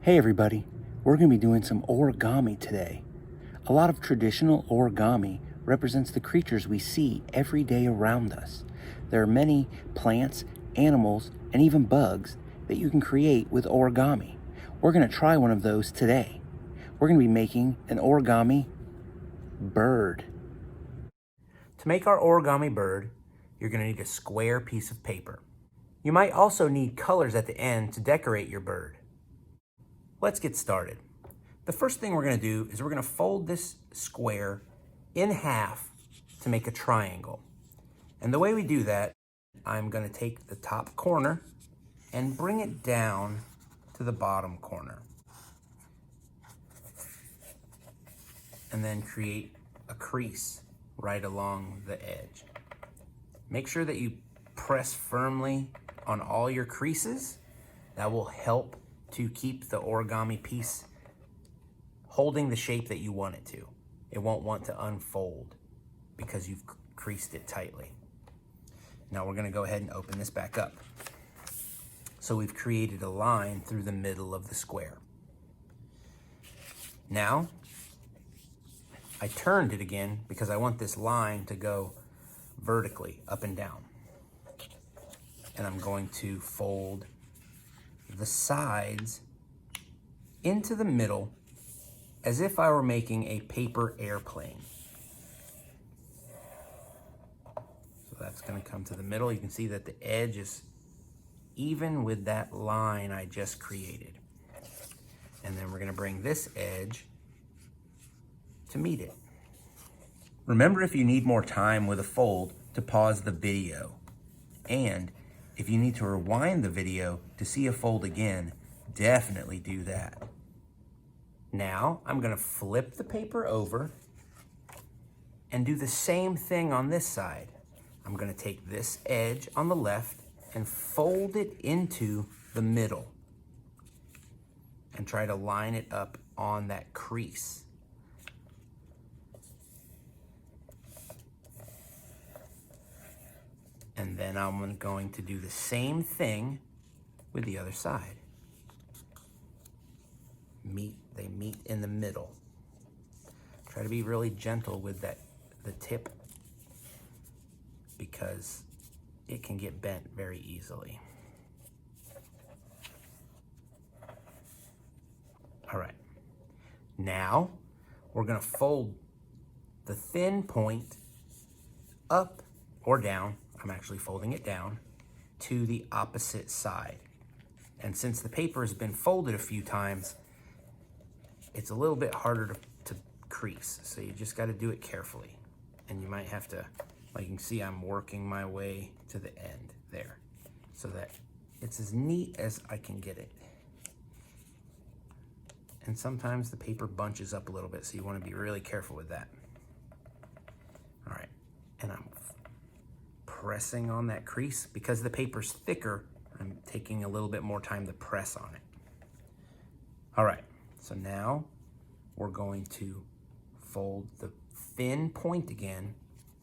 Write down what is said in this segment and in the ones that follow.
Hey everybody, we're going to be doing some origami today. A lot of traditional origami represents the creatures we see every day around us. There are many plants, animals, and even bugs that you can create with origami. We're going to try one of those today. We're going to be making an origami bird. To make our origami bird, you're going to need a square piece of paper. You might also need colors at the end to decorate your bird. Let's get started. The first thing we're going to do is we're going to fold this square in half to make a triangle. And the way we do that, I'm going to take the top corner and bring it down to the bottom corner. And then create a crease right along the edge. Make sure that you press firmly on all your creases. That will help to keep the origami piece holding the shape that you want it to. It won't want to unfold because you've creased it tightly. Now we're going to go ahead and open this back up. So we've created a line through the middle of the square. Now, I turned it again because I want this line to go vertically up and down. And I'm going to fold the sides into the middle as if I were making a paper airplane. So that's going to come to the middle. You can see that the edge is even with that line I just created. And then we're going to bring this edge to meet it. Remember, if you need more time with a fold, to pause the video. And if you need to rewind the video to see a fold again, definitely do that. Now, I'm going to flip the paper over and do the same thing on this side. I'm going to take this edge on the left and fold it into the middle and try to line it up on that crease. And then I'm going to do the same thing with the other side. They meet in the middle. Try to be really gentle with the tip, because it can get bent very easily. All right. Now we're going to fold the thin point up or down. I'm actually folding it down to the opposite side. And since the paper has been folded a few times, it's a little bit harder to crease. So you just got to do it carefully. And you might have to, like you can see, I'm working my way to the end there so that it's as neat as I can get it. And sometimes the paper bunches up a little bit, so you want to be really careful with that. All right, and I'm pressing on that crease. Because the paper's thicker, I'm taking a little bit more time to press on it. All right, so now we're going to fold the thin point again,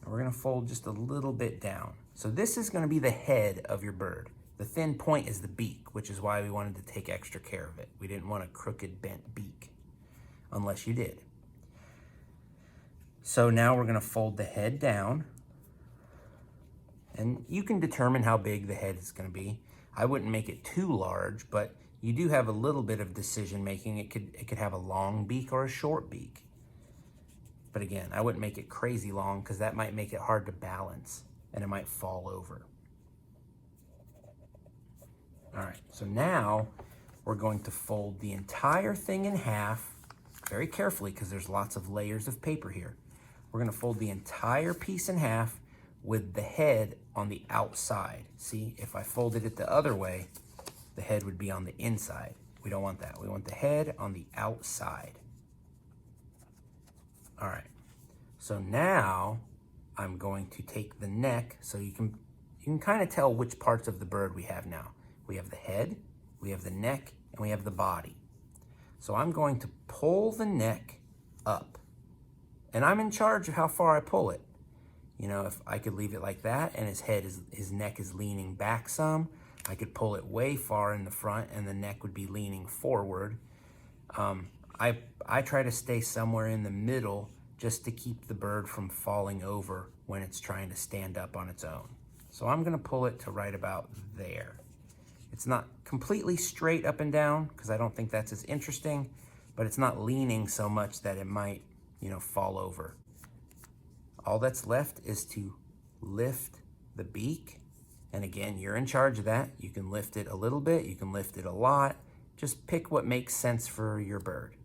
and we're going to fold just a little bit down. So this is going to be the head of your bird. The thin point is the beak, which is why we wanted to take extra care of it. We didn't want a crooked, bent beak, unless you did. So now we're going to fold the head down. And you can determine how big the head is going to be. I wouldn't make it too large, but you do have a little bit of decision making. It could have a long beak or a short beak. But again, I wouldn't make it crazy long because that might make it hard to balance and it might fall over. All right, so now we're going to fold the entire thing in half very carefully because there's lots of layers of paper here. We're going to fold the entire piece in half with the head on the outside. See, if I folded it the other way, the head would be on the inside. We don't want that. We want the head on the outside. All right, so now I'm going to take the neck, so you can kind of tell which parts of the bird we have now. We have the head, we have the neck, and we have the body. So I'm going to pull the neck up, and I'm in charge of how far I pull it. You know, if I could leave it like that and his neck is leaning back some, I could pull it way far in the front and the neck would be leaning forward. I try to stay somewhere in the middle just to keep the bird from falling over when it's trying to stand up on its own. So I'm gonna pull it to right about there. It's not completely straight up and down because I don't think that's as interesting, but it's not leaning so much that it might, fall over. All that's left is to lift the beak. And again, you're in charge of that. You can lift it a little bit, you can lift it a lot. Just pick what makes sense for your bird.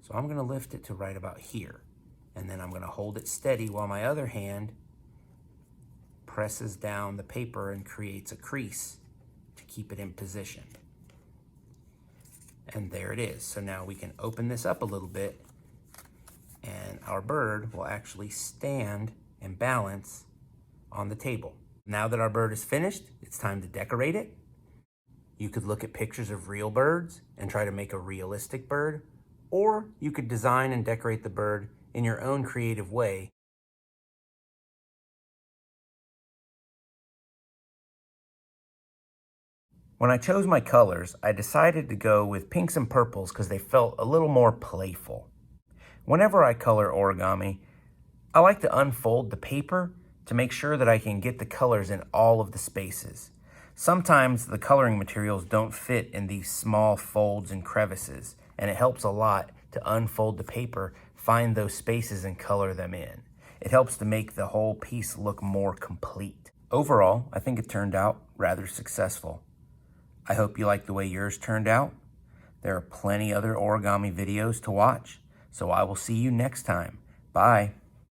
So I'm gonna lift it to right about here. And then I'm gonna hold it steady while my other hand presses down the paper and creates a crease to keep it in position. And there it is. So now we can open this up a little bit and our bird will actually stand and balance on the table. Now that our bird is finished, it's time to decorate it. You could look at pictures of real birds and try to make a realistic bird, or you could design and decorate the bird in your own creative way. When I chose my colors, I decided to go with pinks and purples because they felt a little more playful. Whenever I color origami, I like to unfold the paper to make sure that I can get the colors in all of the spaces. Sometimes the coloring materials don't fit in these small folds and crevices, and it helps a lot to unfold the paper, find those spaces and color them in. It helps to make the whole piece look more complete. Overall, I think it turned out rather successful. I hope you like the way yours turned out. There are plenty other origami videos to watch, so I will see you next time. Bye.